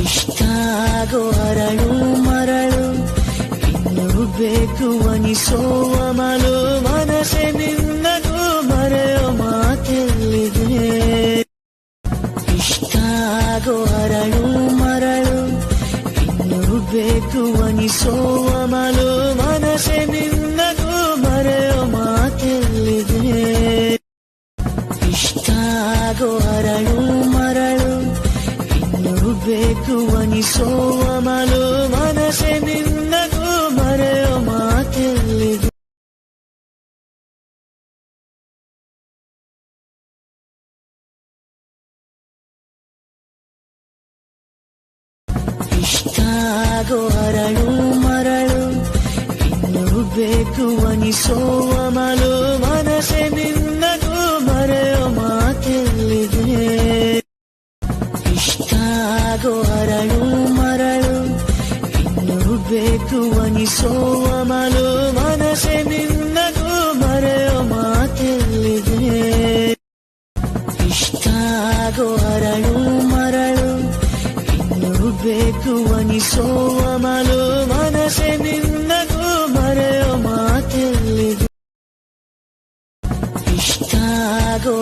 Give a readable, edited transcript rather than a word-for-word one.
ಇಷ್ಟ ಆಗೋ ಅರಳು ಮರಳು ಇನ್ನು ಬೇಕು ಅನಿಸೋವ ಮಲು ಮನಸ್ಸೆ ನಿನ್ನದು ಮರೆಯೋ ಮಾತೆಲ್ಲಿದೆ. ಇಷ್ಟ ಆಗೋ ಅರಳು ಮರಳು ಇನ್ನು ಬೇಕು ಅನಿಸೋವ ಮಲು ಮನಸ್ಸೆ ನಿನ್ನದು ಮರೆಯೋ ಮಾತೆಲ್ಲಿದೆ. ಇಷ್ಟ ಆಗೋ ಅರಳು ಮರಳು ಇನ್ನು ಬೇಕು ಅನಿಸೋವ ಮಲು ಮನಸ್ಸೆ ನಿನ್ನದು ಮರೆಯೋ ಮಾತೆಲ್ಲಿದೆ. ಇಷ್ಟ ಆಗೋ ಅರಳು ಮರಳು ಇನ್ನು ಬೇಕು ಅನಿಸೋವ ಮಲು ಮನಸ್ಸೆ ನಿನ್ನದು ಮರೆಯೋ ಮಾತೆಲ್ಲಿದೆ. ಇಷ್ಟ ಆಗೋ ಅರಳು ಮರಳು ಇನ್ನು ಬೇಕು ಅನಿಸೋವ ಮಲು ಮನಸ್ಸೆ ನಿನ್ನದು ಮರೆಯೋ ಮಾತೆಲ್ಲಿದೆ. ಇಷ್ಟ ಆಗೋ ಅರಳು ಮರಳು ಇನ್ನು ಬೇಕು ಅನಿಸೋವ ಮಲು ಮನಸ್ಸೆ ನಿನ್ನದು ಮರೆಯೋ ಮಾತೆಲ್ಲಿದೆ. ಇಷ್ಟ ಆಗೋ